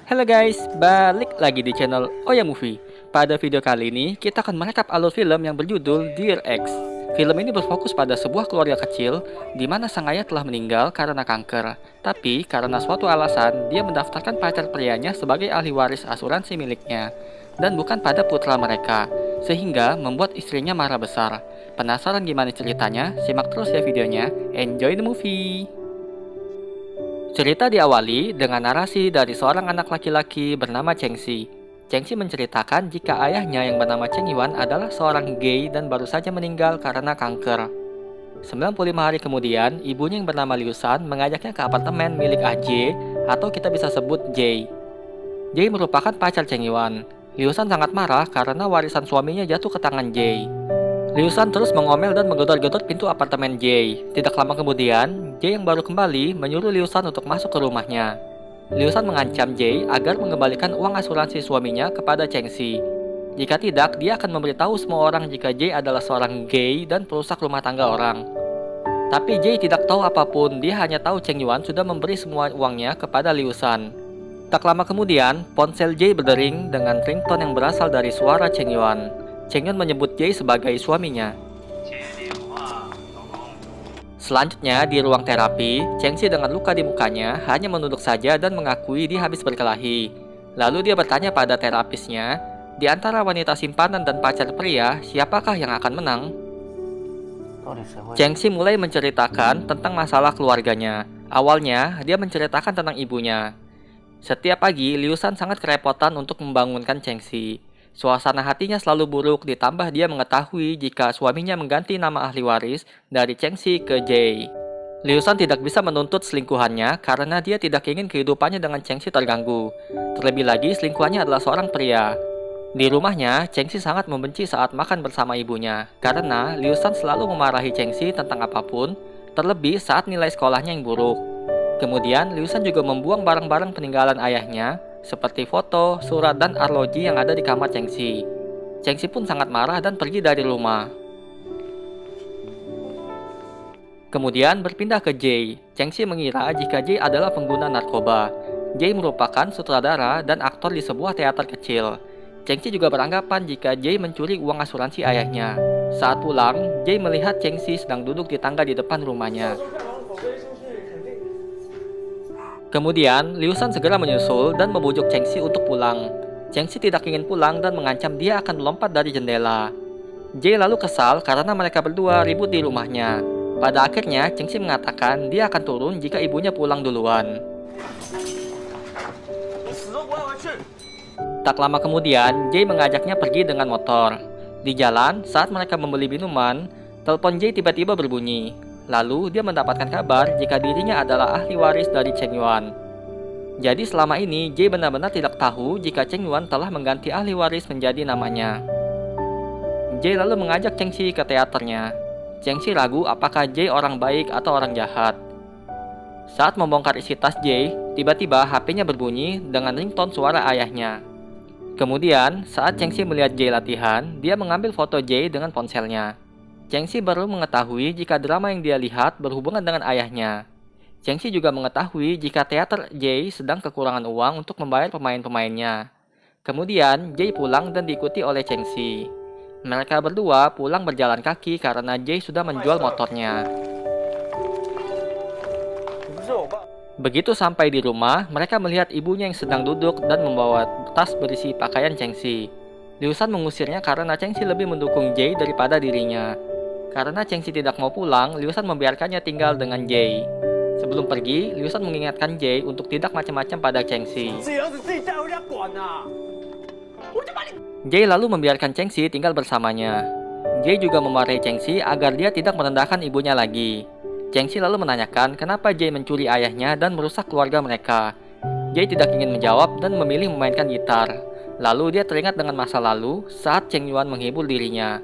Halo guys, balik lagi di channel Oya Movie. Pada video kali ini, kita akan merekap alur film yang berjudul Dear Ex. Film ini berfokus pada sebuah keluarga kecil, di mana sang ayah telah meninggal karena kanker. Tapi, karena suatu alasan, dia mendaftarkan pacar prianya sebagai ahli waris asuransi miliknya, dan bukan pada putra mereka, sehingga membuat istrinya marah besar. Penasaran gimana ceritanya? Simak terus ya videonya. Enjoy the movie! Cerita diawali dengan narasi dari seorang anak laki-laki bernama Cheng Si. Cheng Si menceritakan jika ayahnya yang bernama Cheng Yuan adalah seorang gay dan baru saja meninggal karena kanker. 95 hari kemudian, ibunya yang bernama Liu San mengajaknya ke apartemen milik Ah Jae, atau kita bisa sebut Jae. Jae merupakan pacar Cheng Yuan. Liu San sangat marah karena warisan suaminya jatuh ke tangan Jae. Liu San terus mengomel dan menggedor-gedor pintu apartemen Jae. Tidak lama kemudian, Jae yang baru kembali menyuruh Liu San untuk masuk ke rumahnya. Liu San mengancam Jae agar mengembalikan uang asuransi suaminya kepada Cheng Si. Jika tidak, dia akan memberitahu semua orang jika Jae adalah seorang gay dan perusak rumah tangga orang. Tapi Jae tidak tahu apapun, dia hanya tahu Cheng Yuan sudah memberi semua uangnya kepada Liu San. Tak lama kemudian, ponsel Jae berdering dengan ringtone yang berasal dari suara Cheng Yuan. Cheng Yuan menyebut Jae sebagai suaminya. Selanjutnya, di ruang terapi, Cheng Si dengan luka di mukanya hanya menunduk saja dan mengakui dia habis berkelahi. Lalu dia bertanya pada terapisnya, di antara wanita simpanan dan pacar pria, siapakah yang akan menang? Cheng Si mulai menceritakan tentang masalah keluarganya. Awalnya, dia menceritakan tentang ibunya. Setiap pagi, Liu San sangat kerepotan untuk membangunkan Cheng Si. Suasana hatinya selalu buruk, ditambah dia mengetahui jika suaminya mengganti nama ahli waris dari Cheng Si ke Jae. Liu San tidak bisa menuntut selingkuhannya karena dia tidak ingin kehidupannya dengan Cheng Si terganggu. Terlebih lagi, selingkuhannya adalah seorang pria. Di rumahnya, Cheng Si sangat membenci saat makan bersama ibunya, karena Liu San selalu memarahi Cheng Si tentang apapun, terlebih saat nilai sekolahnya yang buruk. Kemudian, Liu San juga membuang barang-barang peninggalan ayahnya, seperti foto, surat, dan arloji yang ada di kamar Cheng Si. Cheng Si pun sangat marah dan pergi dari rumah. Kemudian berpindah ke Jae. Cheng Si mengira jika Jae adalah pengguna narkoba. Jae merupakan sutradara dan aktor di sebuah teater kecil. Cheng Si juga beranggapan jika Jae mencuri uang asuransi ayahnya. Saat pulang, Jae melihat Cheng Si sedang duduk di tangga di depan rumahnya. Kemudian, Liu San segera menyusul dan membujuk Cheng Si untuk pulang. Cheng Si tidak ingin pulang dan mengancam dia akan melompat dari jendela. Jae lalu kesal karena mereka berdua ribut di rumahnya. Pada akhirnya, Cheng Si mengatakan dia akan turun jika ibunya pulang duluan. Tak lama kemudian, Jae mengajaknya pergi dengan motor. Di jalan, saat mereka membeli minuman, telepon Jae tiba-tiba berbunyi. Lalu dia mendapatkan kabar jika dirinya adalah ahli waris dari Cheng Yuan. Jadi selama ini Jae benar-benar tidak tahu jika Cheng Yuan telah mengganti ahli waris menjadi namanya. Jae lalu mengajak Cheng Si ke teaternya. Cheng Si ragu apakah Jae orang baik atau orang jahat. Saat membongkar isi tas Jae, tiba-tiba HP-nya berbunyi dengan ringtone suara ayahnya. Kemudian, saat Cheng Si melihat Jae latihan, dia mengambil foto Jae dengan ponselnya. Cheng Si baru mengetahui jika drama yang dia lihat berhubungan dengan ayahnya. Cheng Si juga mengetahui jika teater Jae sedang kekurangan uang untuk membayar pemain-pemainnya. Kemudian, Jae pulang dan diikuti oleh Cheng Si. Mereka berdua pulang berjalan kaki karena Jae sudah menjual motornya. Begitu sampai di rumah, mereka melihat ibunya yang sedang duduk dan membawa tas berisi pakaian Cheng Si. Liu San mengusirnya karena Cheng Si lebih mendukung Jae daripada dirinya. Karena Cheng Si tidak mau pulang, Liu San membiarkannya tinggal dengan Jae. Sebelum pergi, Liu San mengingatkan Jae untuk tidak macam-macam pada Cheng Si. Jae lalu membiarkan Cheng Si tinggal bersamanya. Jae juga memarahi Cheng Si agar dia tidak merendahkan ibunya lagi. Cheng Si lalu menanyakan kenapa Jae mencuri ayahnya dan merusak keluarga mereka. Jae tidak ingin menjawab dan memilih memainkan gitar. Lalu dia teringat dengan masa lalu saat Cheng Yuan menghibur dirinya.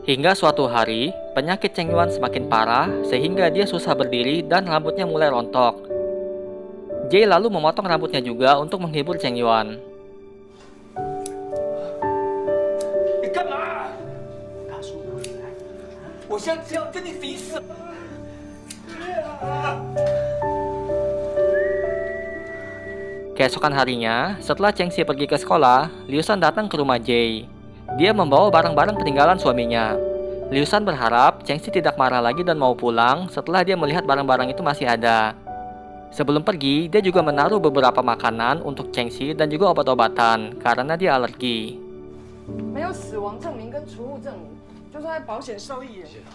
Hingga suatu hari, penyakit Cheng Yuan semakin parah sehingga dia susah berdiri dan rambutnya mulai rontok. Jae lalu memotong rambutnya juga untuk menghibur Cheng Yuan. 我现在只想跟你抵死。Keesokan harinya, setelah Chengxi pergi ke sekolah, Liu Shan datang ke rumah Jay. Dia membawa barang-barang peninggalan suaminya. Liu Shan berharap Chengxi tidak marah lagi dan mau pulang setelah dia melihat barang-barang itu masih ada. Sebelum pergi, dia juga menaruh beberapa makanan untuk Chengxi dan juga obat-obatan karena dia alergi. 没有死亡证明跟储户证明，就算在保险受益人。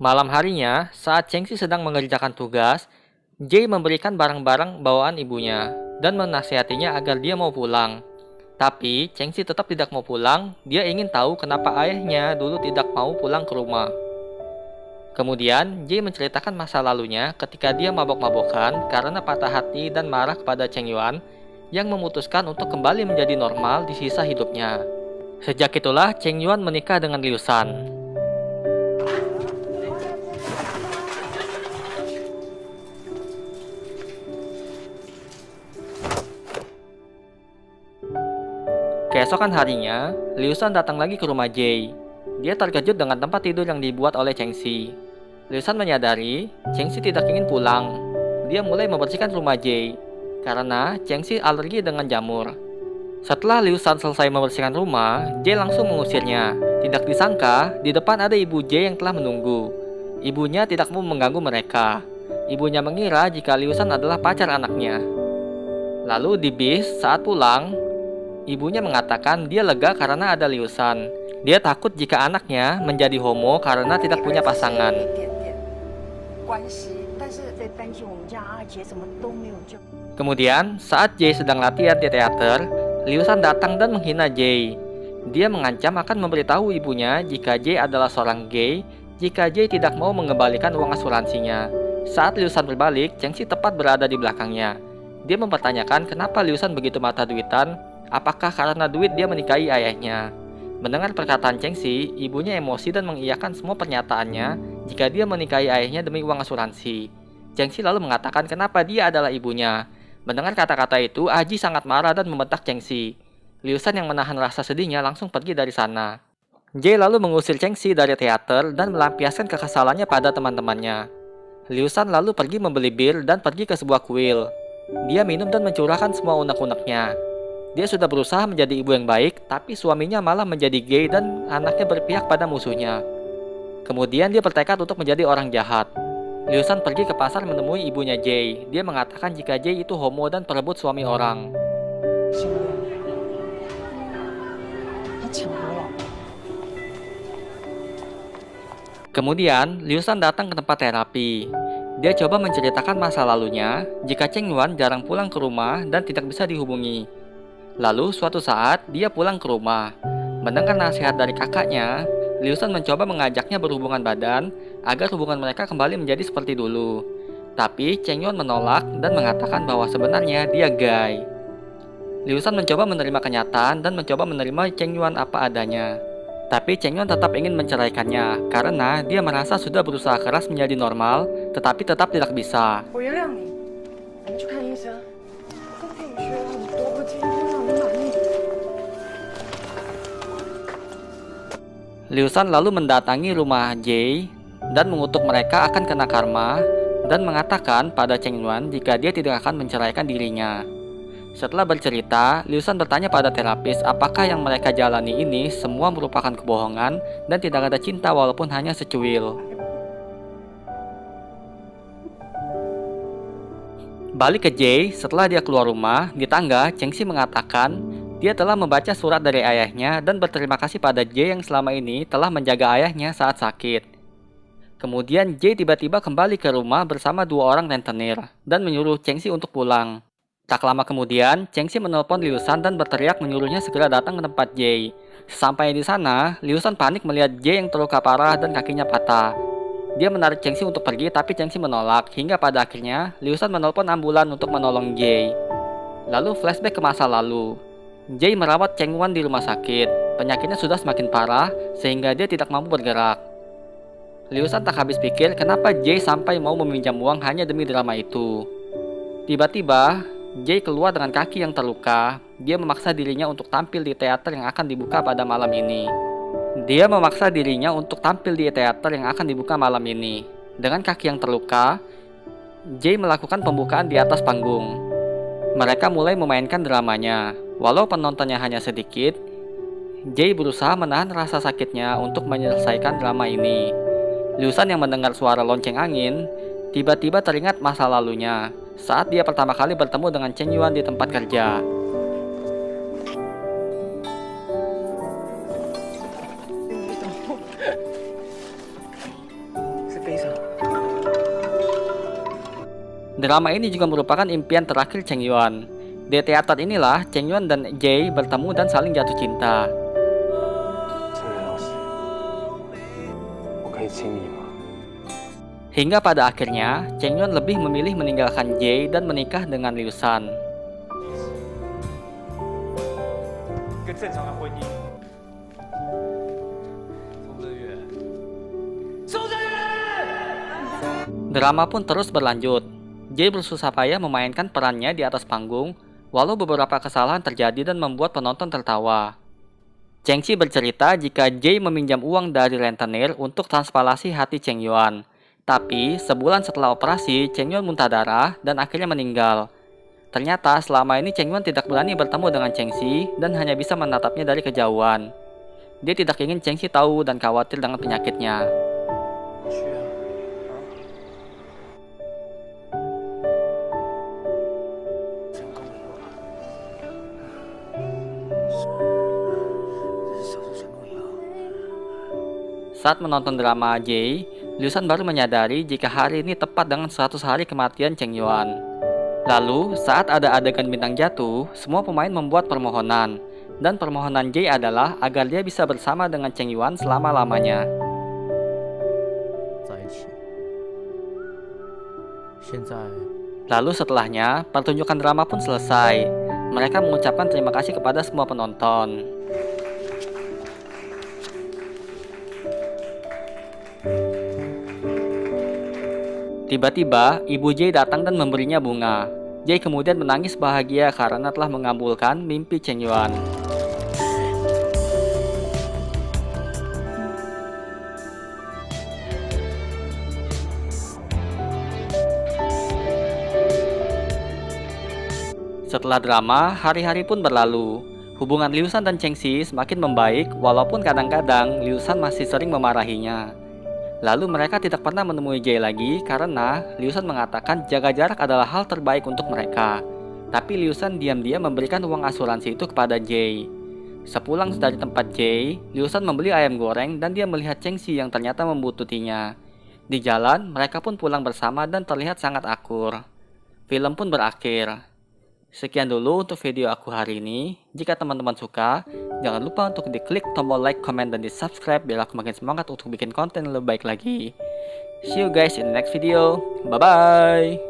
Malam harinya, saat Chengxi sedang mengerjakan tugas, Jay memberikan barang-barang bawaan ibunya dan menasihatinya agar dia mau pulang. Tapi, Chengxi tetap tidak mau pulang. Dia ingin tahu kenapa ayahnya dulu tidak mau pulang ke rumah. Kemudian, Jay menceritakan masa lalunya ketika dia mabok-mabokan karena patah hati dan marah kepada Cheng Yuan yang memutuskan untuk kembali menjadi normal di sisa hidupnya. Sejak itulah, Cheng Yuan menikah dengan Liu Shan. Keesokan harinya, Liu Shan datang lagi ke rumah Jay. Dia terkejut dengan tempat tidur yang dibuat oleh Chengxi. Liu Shan menyadari Chengxi tidak ingin pulang. Dia mulai membersihkan rumah Jay karena Chengxi alergi dengan jamur. Setelah Liu Shan selesai membersihkan rumah, Jay langsung mengusirnya. Tidak disangka, di depan ada ibu Jay yang telah menunggu. Ibunya tidak mau mengganggu mereka. Ibunya mengira jika Liu Shan adalah pacar anaknya. Lalu di bis, saat pulang, ibunya mengatakan dia lega karena ada Liu Shan. Dia takut jika anaknya menjadi homo karena tidak punya pasangan. Kemudian, saat Jay sedang latihan di teater, Liu Shan datang dan menghina Jay. Dia mengancam akan memberitahu ibunya jika Jay adalah seorang gay, jika Jay tidak mau mengembalikan uang asuransinya. Saat Liu Shan berbalik, Chengxi tepat berada di belakangnya. Dia mempertanyakan kenapa Liu Shan begitu mata duitan. Apakah karena duit dia menikahi ayahnya? Mendengar perkataan Chengxi, ibunya emosi dan mengiyakan semua pernyataannya jika dia menikahi ayahnya demi uang asuransi. Chengxi lalu mengatakan kenapa dia adalah ibunya. Mendengar kata-kata itu, Aji sangat marah dan membentak Chengxi. Liu Shan yang menahan rasa sedihnya langsung pergi dari sana. Jay lalu mengusir Chengxi dari teater dan melampiaskan kekesalannya pada teman-temannya. Liu Shan lalu pergi membeli bir dan pergi ke sebuah kuil. Dia minum dan mencurahkan semua unek-uneknya. Dia sudah berusaha menjadi ibu yang baik, tapi suaminya malah menjadi gay dan anaknya berpihak pada musuhnya. Kemudian dia bertekad untuk menjadi orang jahat. Liu Shan pergi ke pasar menemui ibunya Jay. Dia mengatakan jika Jay itu homo dan perebut suami orang. Kemudian, Liu Shan datang ke tempat terapi. Dia coba menceritakan masa lalunya jika Cheng Yuan jarang pulang ke rumah dan tidak bisa dihubungi. Lalu suatu saat dia pulang ke rumah. Mendengar nasihat dari kakaknya, Liu Shan mencoba mengajaknya berhubungan badan agar hubungan mereka kembali menjadi seperti dulu. Tapi Cheng Yuan menolak dan mengatakan bahwa sebenarnya dia gay. Liu Shan mencoba menerima kenyataan dan mencoba menerima Cheng Yuan apa adanya. Tapi Cheng Yuan tetap ingin menceraikannya karena dia merasa sudah berusaha keras menjadi normal, tetapi tetap tidak bisa. Liu Shan lalu mendatangi rumah Jay dan mengutuk mereka akan kena karma dan mengatakan pada Cheng Yuan jika dia tidak akan menceraikan dirinya. Setelah bercerita, Liu Shan bertanya pada terapis apakah yang mereka jalani ini semua merupakan kebohongan dan tidak ada cinta walaupun hanya secuil. Balik ke Jay, setelah dia keluar rumah, di tangga, Chengxi mengatakan dia telah membaca surat dari ayahnya dan berterima kasih pada Jay yang selama ini telah menjaga ayahnya saat sakit. Kemudian Jay tiba-tiba kembali ke rumah bersama dua orang rentenir dan menyuruh Chengxi untuk pulang. Tak lama kemudian, Chengxi menelpon Liu Shan dan berteriak menyuruhnya segera datang ke tempat Jay. Sesampainya di sana, Liu Shan panik melihat Jay yang terluka parah dan kakinya patah. Dia menarik Chengxi untuk pergi tapi Chengxi menolak hingga pada akhirnya Liu Shan menelpon ambulan untuk menolong Jay. Lalu flashback ke masa lalu. Jay merawat Cheng Yuan di rumah sakit. Penyakitnya sudah semakin parah sehingga dia tidak mampu bergerak. Liu Shan tak habis pikir kenapa Jay sampai mau meminjam uang hanya demi drama itu. Tiba-tiba, Jae keluar dengan kaki yang terluka. Dia memaksa dirinya untuk tampil di teater yang akan dibuka pada malam ini. Dengan kaki yang terluka, Jae melakukan pembukaan di atas panggung. Mereka mulai memainkan dramanya. Walau penontonnya hanya sedikit, Jae berusaha menahan rasa sakitnya untuk menyelesaikan drama ini. Liusan yang mendengar suara lonceng angin, tiba-tiba teringat masa lalunya saat dia pertama kali bertemu dengan Cheng Yuan di tempat kerja. Drama ini juga merupakan impian terakhir Cheng Yuan. Di teater inilah Cheng Yuan dan Jae bertemu dan saling jatuh cinta. Hingga pada akhirnya, Cheng Yuan lebih memilih meninggalkan Jae dan menikah dengan Liu Shan. Drama pun terus berlanjut. Jae bersusah payah memainkan perannya di atas panggung, walau beberapa kesalahan terjadi dan membuat penonton tertawa. Cheng Xi bercerita jika Jae meminjam uang dari rentenir untuk transplantasi hati Cheng Yuan. Tapi, sebulan setelah operasi, Cheng Yuan muntah darah dan akhirnya meninggal. Ternyata, selama ini Cheng Yuan tidak berani bertemu dengan Cheng Xi dan hanya bisa menatapnya dari kejauhan. Dia tidak ingin Cheng Xi tahu dan khawatir dengan penyakitnya. Saat menonton drama Jae, Liu Shan baru menyadari jika hari ini tepat dengan 100 hari kematian Cheng Yuan. Lalu, saat ada adegan bintang jatuh, semua pemain membuat permohonan. Dan permohonan Jae adalah agar dia bisa bersama dengan Cheng Yuan selama-lamanya. Lalu setelahnya, pertunjukan drama pun selesai. Mereka mengucapkan terima kasih kepada semua penonton. Tiba-tiba, ibu Jae datang dan memberinya bunga. Jae kemudian menangis bahagia karena telah mengabulkan mimpi Cheng Yuan. Setelah drama, hari-hari pun berlalu. Hubungan Liu Shan dan Cheng Xi semakin membaik, walaupun kadang-kadang Liu Shan masih sering memarahinya. Lalu mereka tidak pernah menemui Jae lagi karena Liu Shan mengatakan jaga jarak adalah hal terbaik untuk mereka. Tapi Liu Shan diam-diam memberikan uang asuransi itu kepada Jae. Sepulang dari tempat Jae, Liu Shan membeli ayam goreng dan dia melihat Cheng Xi yang ternyata membutuhkannya. Di jalan, mereka pun pulang bersama dan terlihat sangat akur. Film pun berakhir. Sekian dulu untuk video aku hari ini. Jika teman-teman suka, jangan lupa untuk diklik tombol like, comment, dan di subscribe biar aku makin semangat untuk bikin konten lebih baik lagi. See you guys in the next video. Bye-bye.